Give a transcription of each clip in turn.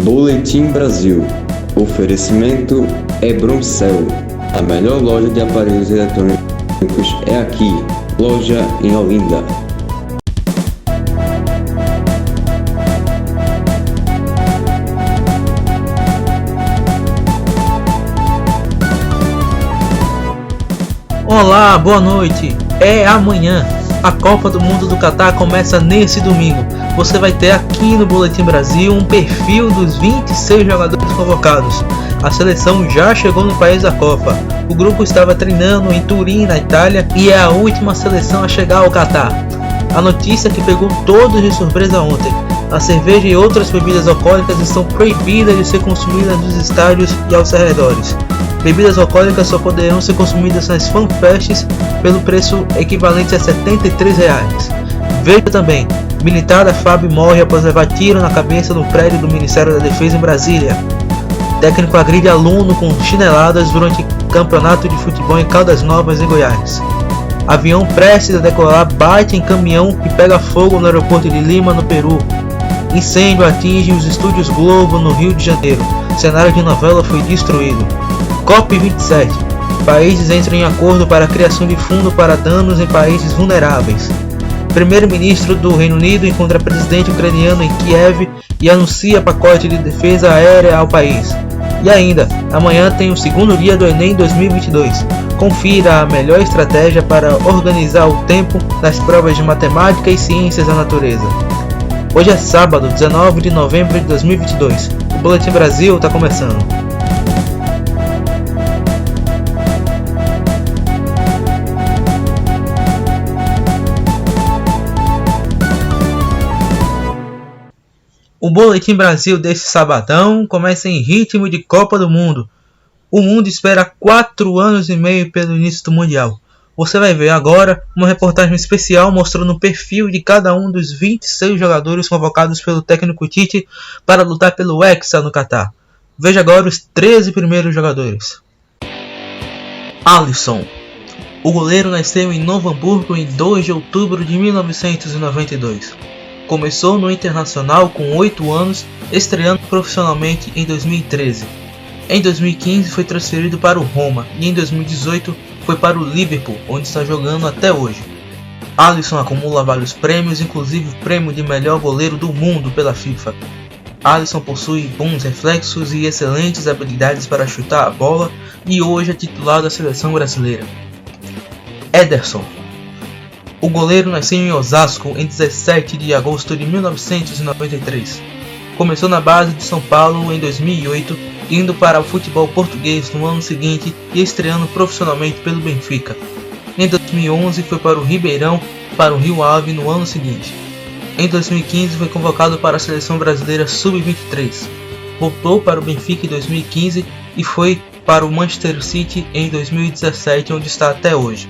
Boletim Brasil. Oferecimento é Broncel. A melhor loja de aparelhos eletrônicos é aqui. Loja em Olinda. Olá, boa noite. É amanhã. A Copa do Mundo do Catar começa nesse domingo. Você vai ter aqui no Boletim Brasil um perfil dos 26 jogadores convocados. A seleção já chegou no país da Copa. O grupo estava treinando em Turim, na Itália, e é a última seleção a chegar ao Catar. A notícia que pegou todos de surpresa ontem: a cerveja e outras bebidas alcoólicas estão proibidas de ser consumidas nos estádios e aos arredores. Bebidas alcoólicas só poderão ser consumidas nas fanfests pelo preço equivalente a R$ 73. Veja também: militar da FAB morre após levar tiro na cabeça no prédio do Ministério da Defesa em Brasília. Técnico agride aluno com chineladas durante campeonato de futebol em Caldas Novas, em Goiás. Avião prestes a decolar bate em caminhão e pega fogo no aeroporto de Lima, no Peru. Incêndio atinge os estúdios Globo, no Rio de Janeiro. Cenário de novela foi destruído. COP27. Países entram em acordo para a criação de fundo para danos em países vulneráveis. Primeiro-ministro do Reino Unido encontra presidente ucraniano em Kiev e anuncia pacote de defesa aérea ao país. E ainda, amanhã tem o segundo dia do Enem 2022. Confira a melhor estratégia para organizar o tempo nas provas de matemática e ciências da natureza. Hoje é sábado, 19 de novembro de 2022. O Boletim Brasil está começando. O Boletim Brasil desse sabadão começa em ritmo de Copa do Mundo. O mundo espera 4 anos e meio pelo início do Mundial. Você vai ver agora uma reportagem especial mostrando o perfil de cada um dos 26 jogadores convocados pelo técnico Tite para lutar pelo Hexa no Catar. Veja agora os 13 primeiros jogadores. Alisson. O goleiro nasceu em Novo Hamburgo em 2 de outubro de 1992. Começou no Internacional com 8 anos, estreando profissionalmente em 2013. Em 2015 foi transferido para o Roma e em 2018 foi para o Liverpool, onde está jogando até hoje. Alisson acumula vários prêmios, inclusive o prêmio de melhor goleiro do mundo pela FIFA. Alisson possui bons reflexos e excelentes habilidades para chutar a bola e hoje é titular da seleção brasileira. Ederson. O goleiro nasceu em Osasco em 17 de agosto de 1993. Começou na base de São Paulo em 2008, indo para o futebol português no ano seguinte e estreando profissionalmente pelo Benfica. Em 2011 foi para o Ribeirão, para o Rio Ave no ano seguinte. Em 2015 foi convocado para a seleção brasileira Sub-23. Voltou para o Benfica em 2015 e foi para o Manchester City em 2017, onde está até hoje.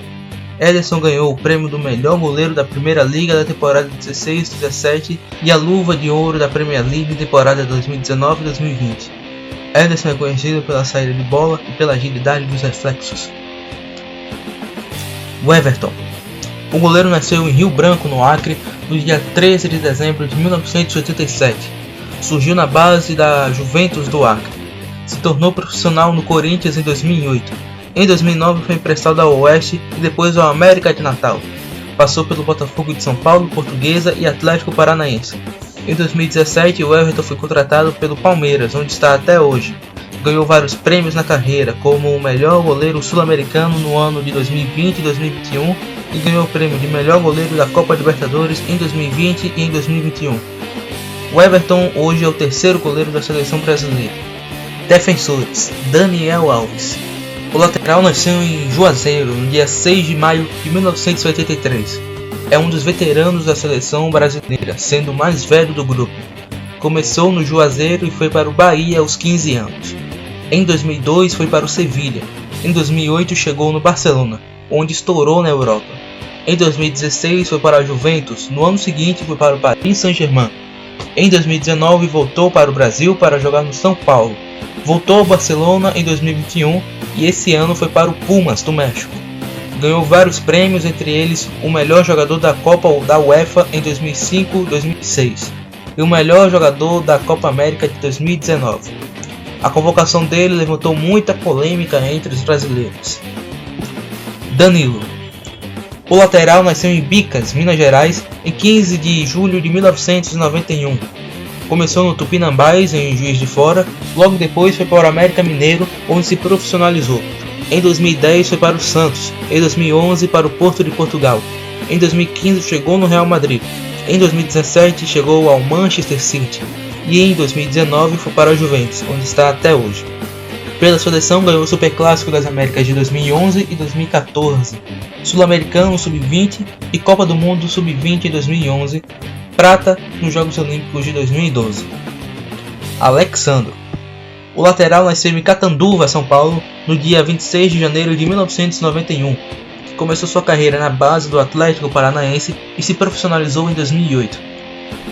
Ederson ganhou o prêmio do melhor goleiro da Primeira Liga da temporada 16-17 e a luva de ouro da Premier League temporada 2019-2020. Ederson é conhecido pela saída de bola e pela agilidade dos reflexos. Everton. O goleiro nasceu em Rio Branco, no Acre, no dia 13 de dezembro de 1987. Surgiu na base da Juventus do Acre. Se tornou profissional no Corinthians em 2008. Em 2009 foi emprestado ao Oeste e depois ao América de Natal. Passou pelo Botafogo de São Paulo, Portuguesa e Atlético Paranaense. Em 2017 o Everton foi contratado pelo Palmeiras, onde está até hoje. Ganhou vários prêmios na carreira, como o melhor goleiro sul-americano no ano de 2020 e 2021 e ganhou o prêmio de melhor goleiro da Copa Libertadores em 2020 e em 2021. O Everton hoje é o terceiro goleiro da seleção brasileira. Defensores. Daniel Alves. O lateral nasceu em Juazeiro, no dia 6 de maio de 1983. É um dos veteranos da seleção brasileira, sendo o mais velho do grupo. Começou no Juazeiro e foi para o Bahia aos 15 anos. Em 2002 foi para o Sevilha. Em 2008 chegou no Barcelona, onde estourou na Europa. Em 2016 foi para a Juventus, no ano seguinte foi para o Paris Saint-Germain. Em 2019 voltou para o Brasil para jogar no São Paulo. Voltou ao Barcelona em 2021 e esse ano foi para o Pumas do México. Ganhou vários prêmios, entre eles o melhor jogador da Copa da UEFA em 2005 e 2006. e o melhor jogador da Copa América de 2019. A convocação dele levantou muita polêmica entre os brasileiros. Danilo. O lateral nasceu em Bicas, Minas Gerais, em 15 de julho de 1991. Começou no Tupinambás, em Juiz de Fora, logo depois foi para o América Mineiro, onde se profissionalizou. Em 2010 foi para o Santos, em 2011 para o Porto de Portugal. Em 2015 chegou no Real Madrid. Em 2017 chegou ao Manchester City. E em 2019 foi para a Juventus, onde está até hoje. Pela seleção ganhou o Superclássico das Américas de 2011 e 2014, Sul-Americano Sub-20 e Copa do Mundo Sub-20 em 2011, prata nos Jogos Olímpicos de 2012. Alexandro. O lateral nasceu em Catanduva, São Paulo, no dia 26 de janeiro de 1991. Começou sua carreira na base do Atlético Paranaense e se profissionalizou em 2008.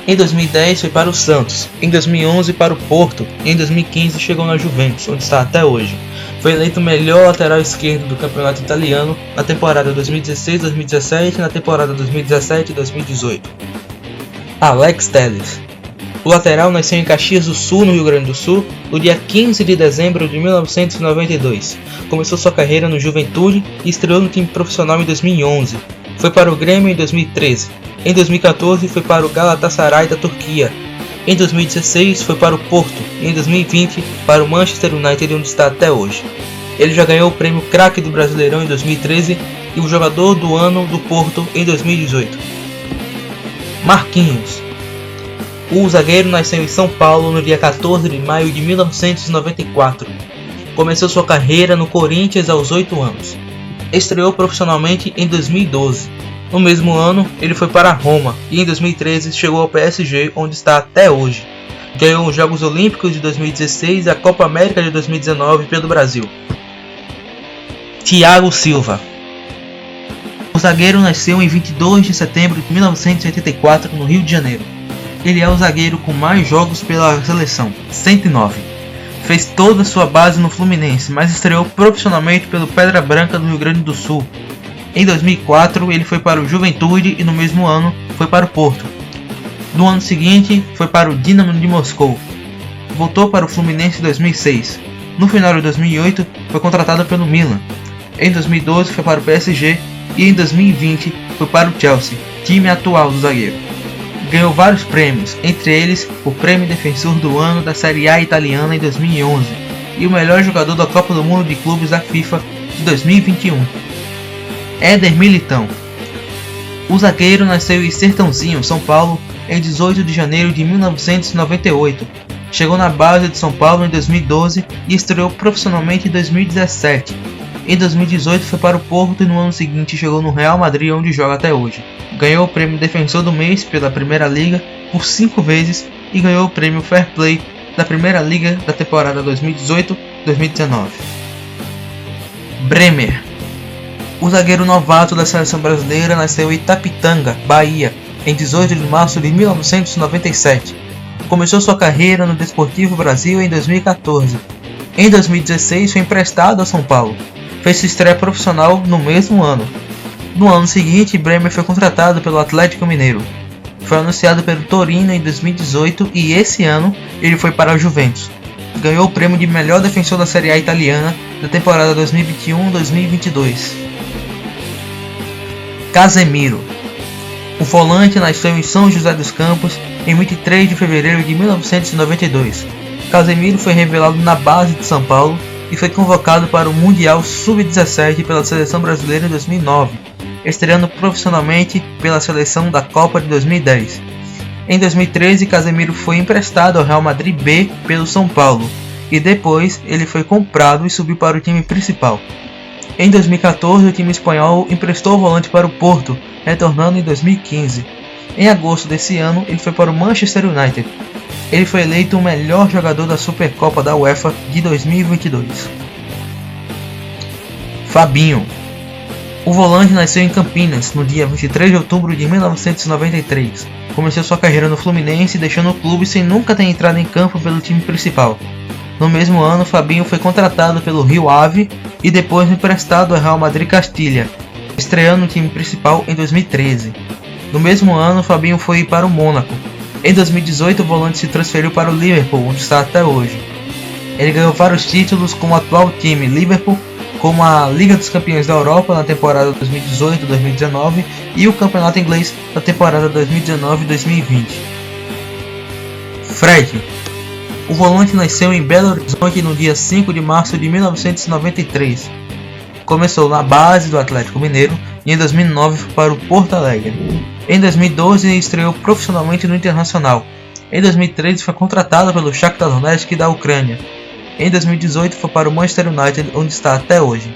Em 2010 foi para o Santos, em 2011 para o Porto e em 2015 chegou na Juventus, onde está até hoje. Foi eleito o melhor lateral esquerdo do campeonato italiano na temporada 2016-2017 e na temporada 2017-2018. Alex Telles. O lateral nasceu em Caxias do Sul, no Rio Grande do Sul, no dia 15 de dezembro de 1992. Começou sua carreira no Juventude e estreou no time profissional em 2011. Foi para o Grêmio em 2013. Em 2014 foi para o Galatasaray da Turquia. Em 2016 foi para o Porto e em 2020 para o Manchester United, onde está até hoje. Ele já ganhou o prêmio Craque do Brasileirão em 2013 e o Jogador do Ano do Porto em 2018. Marquinhos. O zagueiro nasceu em São Paulo no dia 14 de maio de 1994. Começou sua carreira no Corinthians aos 8 anos. Estreou profissionalmente em 2012. No mesmo ano, ele foi para Roma e em 2013 chegou ao PSG, onde está até hoje. Ganhou os Jogos Olímpicos de 2016 e a Copa América de 2019 pelo Brasil. Thiago Silva. O zagueiro nasceu em 22 de setembro de 1984 no Rio de Janeiro. Ele é o zagueiro com mais jogos pela seleção, 109. Fez toda a sua base no Fluminense, mas estreou profissionalmente pelo Pedra Branca do Rio Grande do Sul. Em 2004 ele foi para o Juventude e no mesmo ano foi para o Porto. No ano seguinte foi para o Dinamo de Moscou. Voltou para o Fluminense em 2006. No final de 2008 foi contratado pelo Milan. Em 2012 foi para o PSG e em 2020 foi para o Chelsea, time atual do zagueiro. Ganhou vários prêmios, entre eles o Prêmio Defensor do Ano da Série A italiana em 2011 e o melhor jogador da Copa do Mundo de Clubes da FIFA de 2021. Éder Militão. O zagueiro nasceu em Sertãozinho, São Paulo, em 18 de janeiro de 1998. Chegou na base de São Paulo em 2012 e estreou profissionalmente em 2017. Em 2018 foi para o Porto e no ano seguinte chegou no Real Madrid, onde joga até hoje. Ganhou o prêmio Defensor do Mês pela Primeira Liga por 5 vezes e ganhou o prêmio Fair Play da Primeira Liga da temporada 2018-2019. Bremer. O zagueiro novato da seleção brasileira nasceu em Itapitanga, Bahia, em 18 de março de 1997. Começou sua carreira no Desportivo Brasil em 2014. Em 2016 foi emprestado a São Paulo. Fez sua estreia profissional no mesmo ano. No ano seguinte, Bremer foi contratado pelo Atlético Mineiro. Foi anunciado pelo Torino em 2018 e esse ano ele foi para a Juventus. Ganhou o prêmio de melhor defensor da Série A italiana da temporada 2021-2022. Casemiro. O volante nasceu em São José dos Campos em 23 de fevereiro de 1992. Casemiro foi revelado na base de São Paulo e foi convocado para o Mundial Sub-17 pela Seleção Brasileira em 2009, estreando profissionalmente pela seleção da Copa de 2010. Em 2013, Casemiro foi emprestado ao Real Madrid B pelo São Paulo e depois ele foi comprado e subiu para o time principal. Em 2014, o time espanhol emprestou o volante para o Porto, retornando em 2015. Em agosto desse ano, ele foi para o Manchester United. Ele foi eleito o melhor jogador da Supercopa da UEFA de 2022. Fabinho. O volante nasceu em Campinas, no dia 23 de outubro de 1993. Começou sua carreira no Fluminense, deixando o clube sem nunca ter entrado em campo pelo time principal. No mesmo ano, Fabinho foi contratado pelo Rio Ave e depois emprestado ao Real Madrid Castilha, estreando no time principal em 2013. No mesmo ano, Fabinho foi para o Mônaco. Em 2018, o volante se transferiu para o Liverpool, onde está até hoje. Ele ganhou vários títulos com o atual time Liverpool, como a Liga dos Campeões da Europa na temporada 2018-2019 e o Campeonato Inglês na temporada 2019-2020. Fred. O volante nasceu em Belo Horizonte no dia 5 de março de 1993. Começou na base do Atlético Mineiro e em 2009 foi para o Porto Alegre. Em 2012 estreou profissionalmente no Internacional. Em 2013 foi contratado pelo Shakhtar Donetsk da Ucrânia. Em 2018 foi para o Manchester United, onde está até hoje.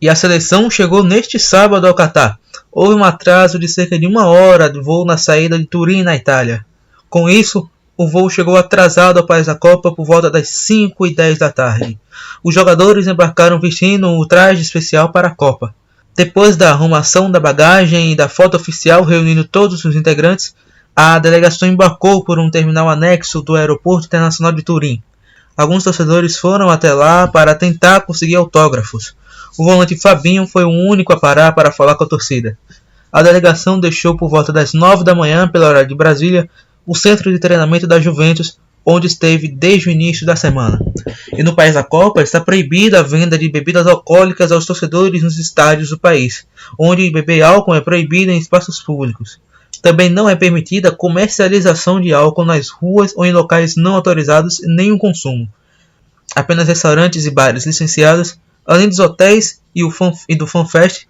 E a seleção chegou neste sábado ao Catar. Houve um atraso de cerca de 1 hora de voo na saída de Turim, na Itália. Com isso, o voo chegou atrasado ao país da Copa por volta das 5h10 da tarde. Os jogadores embarcaram vestindo um traje especial para a Copa. Depois da arrumação da bagagem e da foto oficial reunindo todos os integrantes, a delegação embarcou por um terminal anexo do Aeroporto Internacional de Turim. Alguns torcedores foram até lá para tentar conseguir autógrafos. O volante Fabinho foi o único a parar para falar com a torcida. A delegação deixou por volta das 9 da manhã, pelo horário de Brasília, o centro de treinamento da Juventus, onde esteve desde o início da semana. E no país da Copa está proibida a venda de bebidas alcoólicas aos torcedores nos estádios do país, onde beber álcool é proibido em espaços públicos. Também não é permitida a comercialização de álcool nas ruas ou em locais não autorizados nem o consumo. Apenas restaurantes e bares licenciados, além dos hotéis e do FanFest,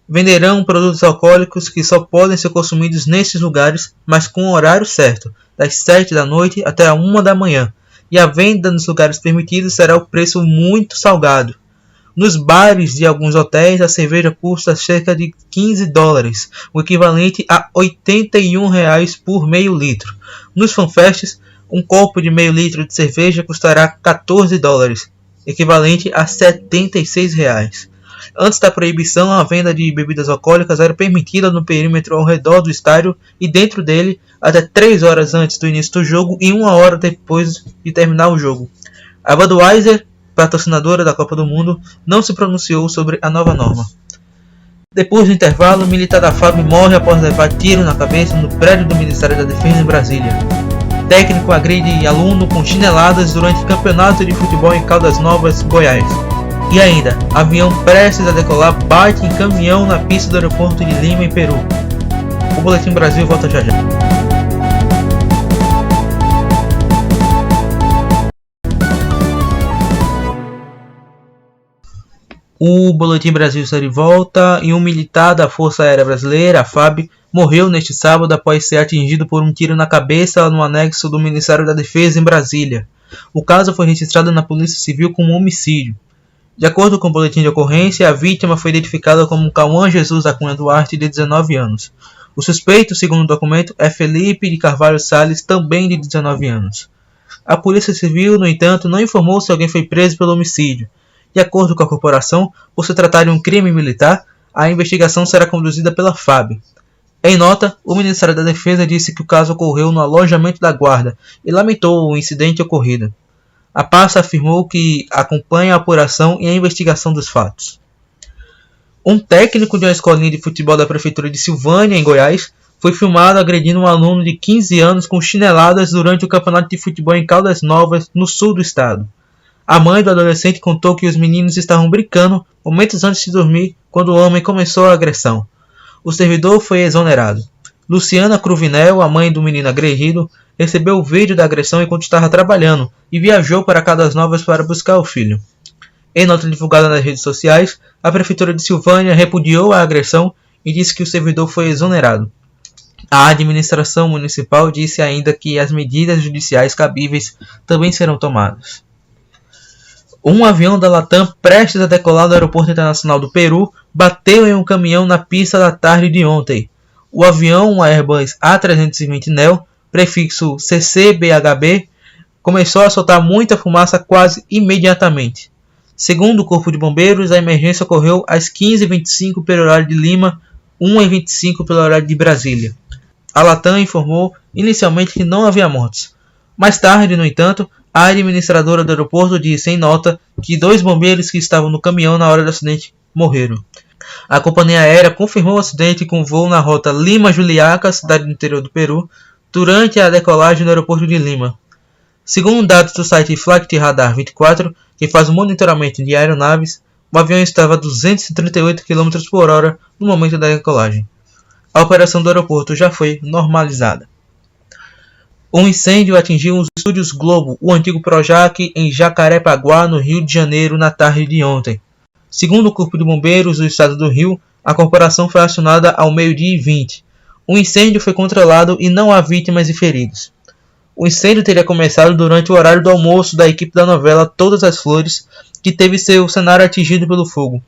venderão produtos alcoólicos que só podem ser consumidos nesses lugares, mas com o horário certo, das 7 da noite até a 1 da manhã, e a venda nos lugares permitidos será o preço muito salgado. Nos bares de alguns hotéis, a cerveja custa cerca de $15, o equivalente a R$81 por meio litro. Nos FanFests, um copo de meio litro de cerveja custará $14, equivalente a R$76. Antes da proibição, a venda de bebidas alcoólicas era permitida no perímetro ao redor do estádio e dentro dele até 3 horas antes do início do jogo e 1 hora depois de terminar o jogo. A Budweiser, patrocinadora da Copa do Mundo, não se pronunciou sobre a nova norma. Depois do intervalo, o militar da FAB morre após levar tiro na cabeça no prédio do Ministério da Defesa em Brasília. Técnico agride aluno com chineladas durante campeonato de futebol em Caldas Novas, Goiás. E ainda, avião prestes a decolar bate em caminhão na pista do aeroporto de Lima, em Peru. O Boletim Brasil volta já já. O Boletim Brasil está de volta e um militar da Força Aérea Brasileira, a FAB, morreu neste sábado após ser atingido por um tiro na cabeça no anexo do Ministério da Defesa em Brasília. O caso foi registrado na Polícia Civil como homicídio. De acordo com o boletim de ocorrência, a vítima foi identificada como Cauã Jesus da Cunha Duarte, de 19 anos. O suspeito, segundo o documento, é Felipe de Carvalho Salles, também de 19 anos. A Polícia Civil, no entanto, não informou se alguém foi preso pelo homicídio. De acordo com a corporação, por se tratar de um crime militar, a investigação será conduzida pela FAB. Em nota, o Ministério da Defesa disse que o caso ocorreu no alojamento da guarda e lamentou o incidente ocorrido. A pasta afirmou que acompanha a apuração e a investigação dos fatos. Um técnico de uma escolinha de futebol da prefeitura de Silvânia, em Goiás, foi filmado agredindo um aluno de 15 anos com chineladas durante o campeonato de futebol em Caldas Novas, no sul do estado. A mãe do adolescente contou que os meninos estavam brincando momentos antes de dormir quando o homem começou a agressão. O servidor foi exonerado. Luciana Cruvinel, a mãe do menino agredido, recebeu o vídeo da agressão enquanto estava trabalhando e viajou para Caldas Novas para buscar o filho. Em nota divulgada nas redes sociais, a Prefeitura de Silvânia repudiou a agressão e disse que o servidor foi exonerado. A administração municipal disse ainda que as medidas judiciais cabíveis também serão tomadas. Um avião da Latam prestes a decolar do Aeroporto Internacional do Peru bateu em um caminhão na pista da tarde de ontem. O avião, um Airbus A320neo, prefixo CCBHB, começou a soltar muita fumaça quase imediatamente. Segundo o Corpo de Bombeiros, a emergência ocorreu às 15h25 pelo horário de Lima, 1h25 pelo horário de Brasília. A Latam informou inicialmente que não havia mortes. Mais tarde, no entanto, a administradora do aeroporto disse em nota que 2 bombeiros que estavam no caminhão na hora do acidente morreram. A companhia aérea confirmou o acidente com voo na rota Lima-Juliaca, cidade do interior do Peru, durante a decolagem do aeroporto de Lima. Segundo dados do site Flight Radar 24, que faz o monitoramento de aeronaves, o avião estava a 238 km por hora no momento da decolagem. A operação do aeroporto já foi normalizada. Um incêndio atingiu os estúdios Globo, o antigo Projac, em Jacarepaguá, no Rio de Janeiro, na tarde de ontem. Segundo o Corpo de Bombeiros do Estado do Rio, a corporação foi acionada ao 12h20. O incêndio foi controlado e não há vítimas e feridos. O incêndio teria começado durante o horário do almoço da equipe da novela Todas as Flores, que teve seu cenário atingido pelo fogo.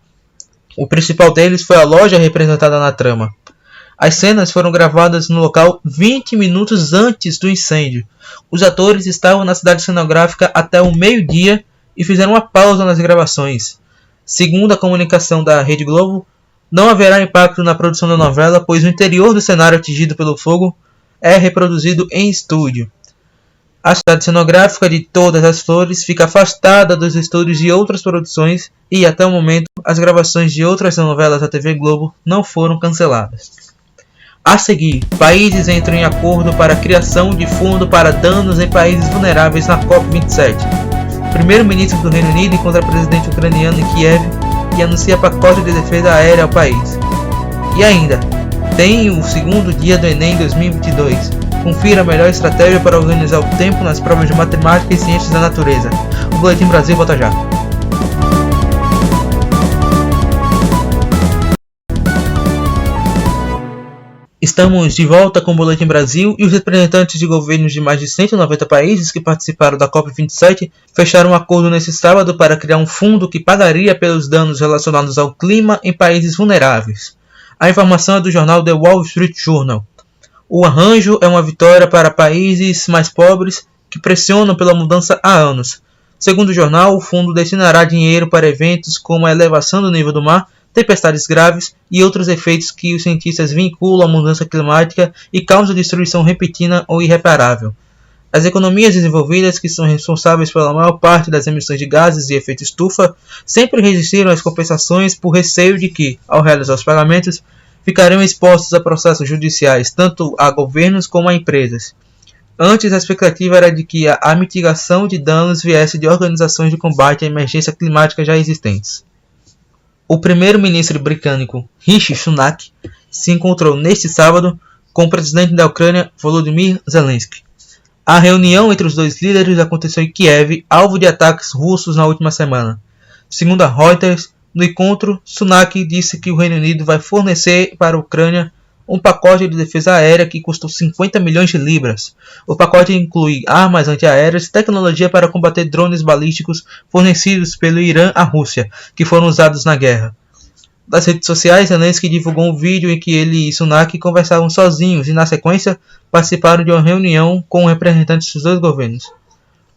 O principal deles foi a loja representada na trama. As cenas foram gravadas no local 20 minutos antes do incêndio. Os atores estavam na cidade cenográfica até o meio-dia e fizeram uma pausa nas gravações. Segundo a comunicação da Rede Globo, não haverá impacto na produção da novela, pois o interior do cenário atingido pelo fogo é reproduzido em estúdio. A cidade cenográfica de Todas as Flores fica afastada dos estúdios de outras produções e, até o momento, as gravações de outras novelas da TV Globo não foram canceladas. A seguir, países entram em acordo para a criação de fundo para danos em países vulneráveis na COP27. Primeiro-ministro do Reino Unido encontra presidente ucraniano em Kiev e anuncia pacote de defesa aérea ao país. E ainda, tem o segundo dia do Enem 2022. Confira a melhor estratégia para organizar o tempo nas provas de matemática e ciências da natureza. O Boletim Brasil volta já. Estamos de volta com o Boletim Brasil e os representantes de governos de mais de 190 países que participaram da COP27 fecharam um acordo nesse sábado para criar um fundo que pagaria pelos danos relacionados ao clima em países vulneráveis. A informação é do jornal The Wall Street Journal. O arranjo é uma vitória para países mais pobres que pressionam pela mudança há anos. Segundo o jornal, o fundo destinará dinheiro para eventos como a elevação do nível do mar, tempestades graves e outros efeitos que os cientistas vinculam à mudança climática e causam destruição repentina ou irreparável. As economias desenvolvidas, que são responsáveis pela maior parte das emissões de gases de efeito estufa, sempre resistiram às compensações por receio de que, ao realizar os pagamentos, ficariam expostos a processos judiciais, tanto a governos como a empresas. Antes, a expectativa era de que a mitigação de danos viesse de organizações de combate à emergência climática já existentes. O primeiro-ministro britânico Rishi Sunak se encontrou neste sábado com o presidente da Ucrânia, Volodymyr Zelensky. A reunião entre os dois líderes aconteceu em Kiev, alvo de ataques russos na última semana. Segundo a Reuters, no encontro, Sunak disse que o Reino Unido vai fornecer para a Ucrânia um pacote de defesa aérea que custou 50 milhões de libras. O pacote inclui armas antiaéreas e tecnologia para combater drones balísticos fornecidos pelo Irã à Rússia, que foram usados na guerra. Das redes sociais, Zelensky divulgou um vídeo em que ele e Sunak conversavam sozinhos e, na sequência, participaram de uma reunião com representantes dos dois governos.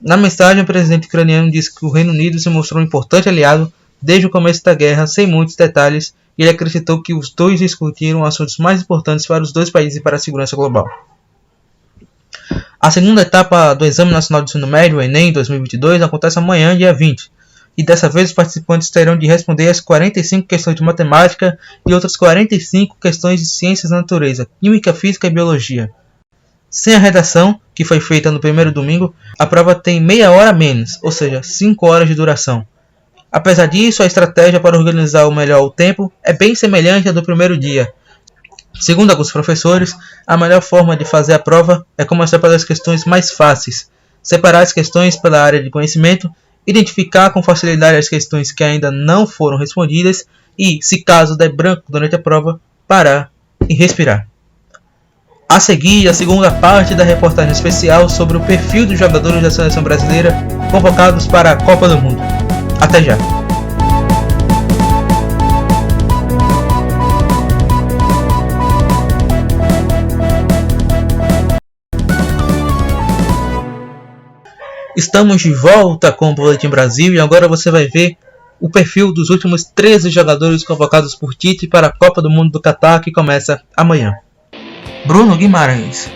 Na mensagem, o presidente ucraniano disse que o Reino Unido se mostrou um importante aliado desde o começo da guerra, sem muitos detalhes, e ele acrescentou que os dois discutiram assuntos mais importantes para os dois países e para a segurança global. A segunda etapa do Exame Nacional de Ensino Médio, o Enem 2022, acontece amanhã, dia 20, e dessa vez os participantes terão de responder as 45 questões de matemática e outras 45 questões de ciências da natureza, química, física e biologia. Sem a redação, que foi feita no primeiro domingo, a prova tem meia hora a menos, ou seja, 5 horas de duração. Apesar disso, a estratégia para organizar melhor o tempo é bem semelhante à do primeiro dia. Segundo alguns professores, a melhor forma de fazer a prova é começar pelas questões mais fáceis, separar as questões pela área de conhecimento, identificar com facilidade as questões que ainda não foram respondidas e, se caso der branco durante a prova, parar e respirar. A seguir, a segunda parte da reportagem especial sobre o perfil dos jogadores da seleção brasileira convocados para a Copa do Mundo. Até já! Estamos de volta com o Boletim Brasil e agora você vai ver o perfil dos últimos 13 jogadores convocados por Tite para a Copa do Mundo do Catar, que começa amanhã. Bruno Guimarães.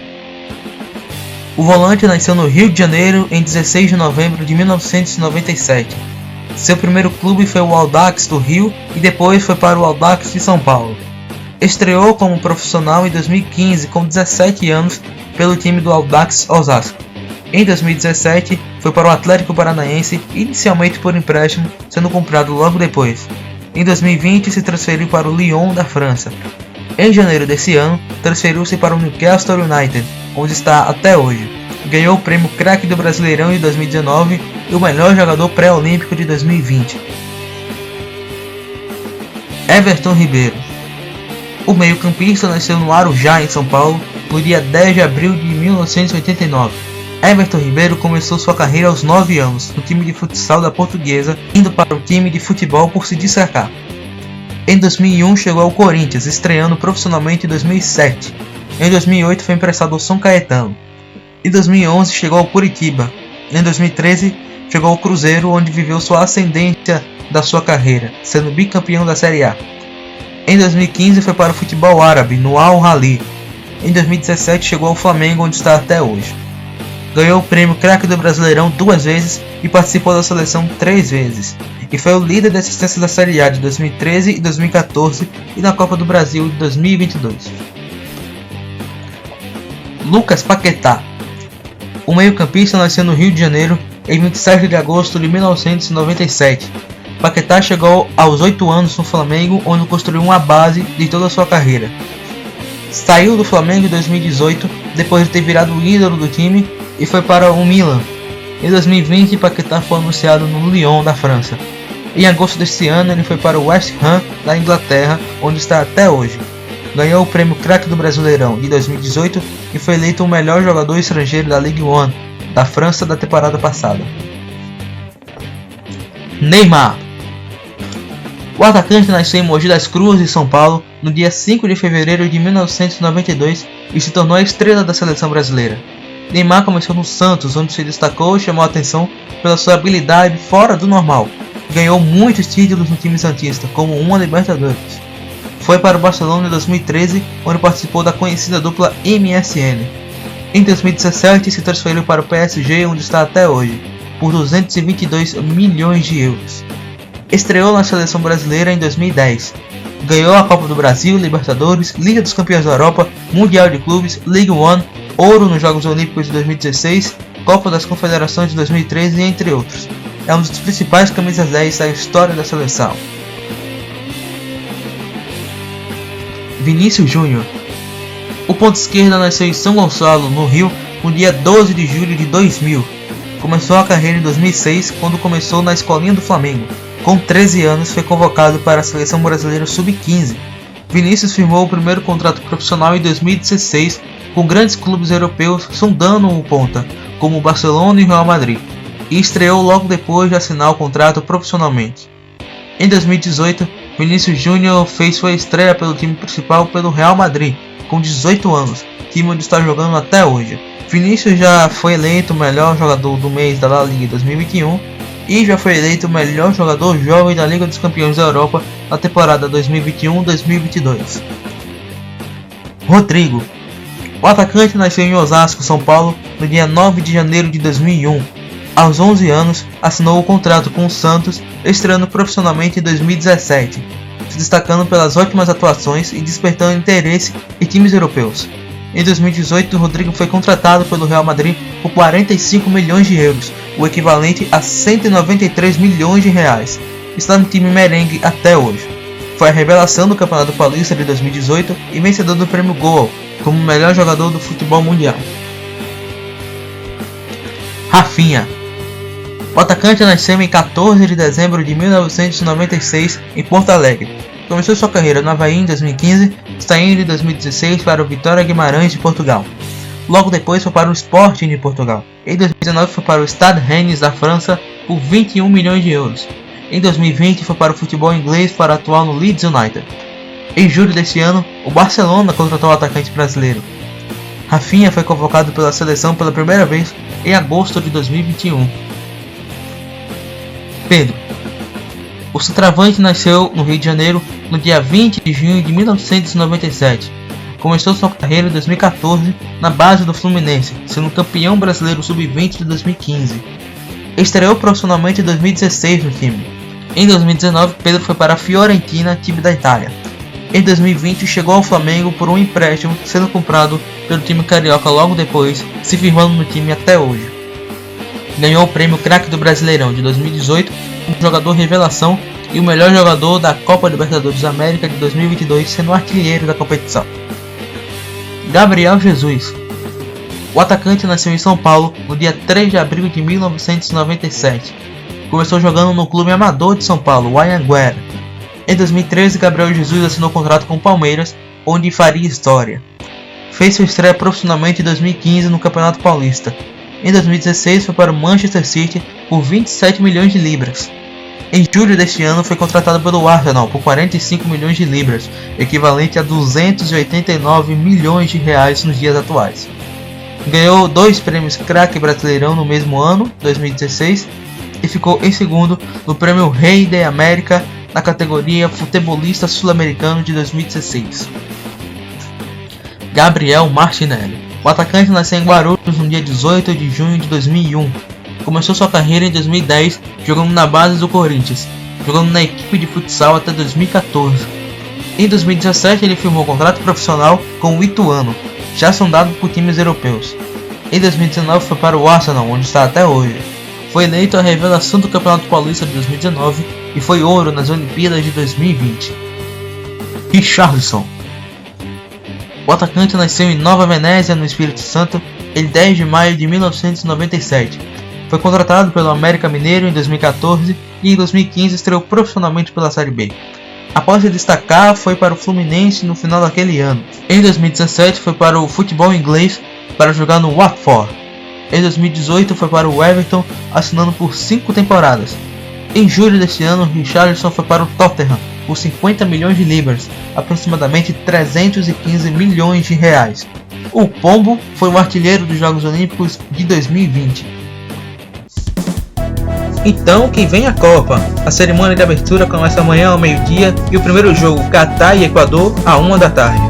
O volante nasceu no Rio de Janeiro em 16 de novembro de 1997. Seu primeiro clube foi o Audax do Rio e depois foi para o Audax de São Paulo. Estreou como profissional em 2015 com 17 anos pelo time do Audax Osasco. Em 2017 foi para o Atlético Paranaense, inicialmente por empréstimo, sendo comprado logo depois. Em 2020 se transferiu para o Lyon da França. Em janeiro desse ano, transferiu-se para o Newcastle United, onde está até hoje. Ganhou o prêmio Craque do Brasileirão de 2019 e o melhor jogador pré-olímpico de 2020. Everton Ribeiro. O meio-campista nasceu no Arujá, em São Paulo, no dia 10 de abril de 1989. Everton Ribeiro começou sua carreira aos 9 anos no time de futsal da Portuguesa, indo para o time de futebol por se destacar. Em 2001 chegou ao Corinthians, estreando profissionalmente em 2007. Em 2008 foi emprestado ao São Caetano. Em 2011 chegou ao Curitiba. Em 2013 chegou ao Cruzeiro, onde viveu sua ascendência da sua carreira, sendo bicampeão da Série A. Em 2015 foi para o futebol árabe, no Al Ahly. Em 2017 chegou ao Flamengo, onde está até hoje. Ganhou o prêmio Craque do Brasileirão 2 vezes e participou da seleção 3 vezes. E foi o líder de assistência da Série A de 2013 e 2014 e na Copa do Brasil de 2022. Lucas Paquetá. O meio-campista nasceu no Rio de Janeiro em 27 de agosto de 1997. Paquetá chegou aos 8 anos no Flamengo, onde construiu uma base de toda a sua carreira. Saiu do Flamengo em 2018, depois de ter virado o ídolo do time, e foi para o Milan. Em 2020, Paquetá foi anunciado no Lyon da França. Em agosto deste ano, ele foi para o West Ham da Inglaterra, onde está até hoje. Ganhou o prêmio Craque do Brasileirão de 2018 e foi eleito o melhor jogador estrangeiro da Ligue 1 da França da temporada passada. Neymar. O atacante nasceu em Mogi das Cruzes, São Paulo, no dia 5 de fevereiro de 1992 e se tornou a estrela da seleção brasileira. Neymar começou no Santos, onde se destacou e chamou a atenção pela sua habilidade fora do normal. Ganhou muitos títulos no time santista, como uma Libertadores. Foi para o Barcelona em 2013, onde participou da conhecida dupla MSN. Em 2017 se transferiu para o PSG, onde está até hoje, por 222 milhões de euros. Estreou na seleção brasileira em 2010. Ganhou a Copa do Brasil, Libertadores, Liga dos Campeões da Europa, Mundial de Clubes, Ligue 1, ouro nos Jogos Olímpicos de 2016, Copa das Confederações de 2013 e entre outros. É um dos principais camisas 10 da história da seleção. Vinícius Júnior. O ponta esquerda nasceu em São Gonçalo, no Rio, no dia 12 de julho de 2000. Começou a carreira em 2006, quando começou na escolinha do Flamengo. Com 13 anos foi convocado para a seleção brasileira sub-15. Vinícius firmou o primeiro contrato profissional em 2016 com grandes clubes europeus sondando o ponta, como o Barcelona e o Real Madrid, e estreou logo depois de assinar o contrato profissionalmente. Em 2018, Vinícius Júnior fez sua estreia pelo time principal pelo Real Madrid, com 18 anos, time onde está jogando até hoje. Vinícius já foi eleito o melhor jogador do mês da La Liga 2021 e já foi eleito o melhor jogador jovem da Liga dos Campeões da Europa na temporada 2021-2022. Rodrigo. O atacante nasceu em Osasco, São Paulo, no dia 9 de janeiro de 2001. Aos 11 anos, assinou o contrato com o Santos, estreando profissionalmente em 2017, se destacando pelas ótimas atuações e despertando interesse em times europeus. Em 2018, Rodrigo foi contratado pelo Real Madrid por 45 milhões de euros, o equivalente a 193 milhões de reais. Está no time merengue até hoje. Foi a revelação do Campeonato Paulista de 2018 e vencedor do Prêmio Goal, como o melhor jogador do futebol mundial. Rafinha. O atacante nasceu em 14 de dezembro de 1996 em Porto Alegre. Começou sua carreira no Avaí em 2015, saindo em 2016 para o Vitória Guimarães de Portugal. Logo depois foi para o Sporting de Portugal. Em 2019 foi para o Stade Rennes da França por 21 milhões de euros. Em 2020 foi para o futebol inglês para atuar no Leeds United. Em julho deste ano, o Barcelona contratou o atacante brasileiro. Rafinha foi convocado pela seleção pela primeira vez em agosto de 2021. Pedro. O centroavante nasceu no Rio de Janeiro no dia 20 de junho de 1997. Começou sua carreira em 2014 na base do Fluminense, sendo campeão brasileiro sub-20 de 2015. Estreou profissionalmente em 2016 no time. Em 2019, Pedro foi para a Fiorentina, time da Itália. Em 2020 chegou ao Flamengo por um empréstimo, sendo comprado pelo time carioca logo depois, se firmando no time até hoje. Ganhou o prêmio Craque do Brasileirão de 2018, como jogador revelação e o melhor jogador da Copa Libertadores da América de 2022, sendo artilheiro da competição. Gabriel Jesus. O atacante nasceu em São Paulo no dia 3 de abril de 1997. Começou jogando no clube amador de São Paulo, o Anhanguera. Em 2013, Gabriel Jesus assinou contrato com o Palmeiras, onde faria história. Fez sua estreia profissionalmente em 2015 no Campeonato Paulista. Em 2016 foi para o Manchester City por 27 milhões de libras. Em julho deste ano foi contratado pelo Arsenal por 45 milhões de libras, equivalente a 289 milhões de reais nos dias atuais. Ganhou 2 prêmios Craque Brasileirão no mesmo ano, 2016, e ficou em segundo no prêmio Rei da América na categoria Futebolista Sul-Americano de 2016. Gabriel Martinelli. O atacante nasceu em Guarulhos no dia 18 de junho de 2001. Começou sua carreira em 2010 jogando na base do Corinthians, jogando na equipe de futsal até 2014. Em 2017 ele firmou contrato profissional com o Ituano, já sondado por times europeus. Em 2019 foi para o Arsenal, onde está até hoje. Foi eleito a revelação do Campeonato Paulista de 2019 e foi ouro nas Olimpíadas de 2020. Richarlison. O atacante nasceu em Nova Venécia, no Espírito Santo, em 10 de maio de 1997. Foi contratado pelo América Mineiro em 2014 e em 2015 estreou profissionalmente pela Série B. Após se destacar, foi para o Fluminense no final daquele ano. Em 2017 foi para o futebol inglês para jogar no Watford. Em 2018 foi para o Everton, assinando por 5 temporadas. Em julho deste ano, Richarlison foi para o Tottenham por 50 milhões de libras, aproximadamente 315 milhões de reais. O Pombo foi o artilheiro dos Jogos Olímpicos de 2020. Então, que vem a Copa. A cerimônia de abertura começa amanhã ao meio-dia e o primeiro jogo, Catar e Equador, à 1 da tarde.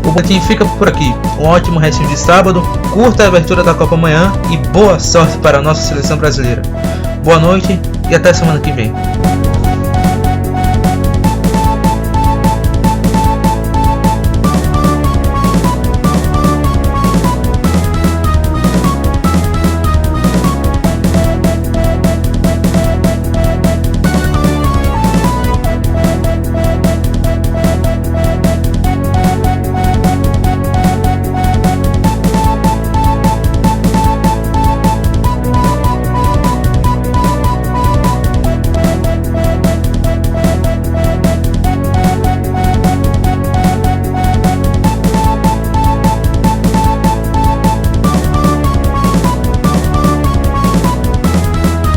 O boletim fica por aqui. Um ótimo restinho de sábado, curta a abertura da Copa amanhã e boa sorte para a nossa seleção brasileira. Boa noite e até semana que vem.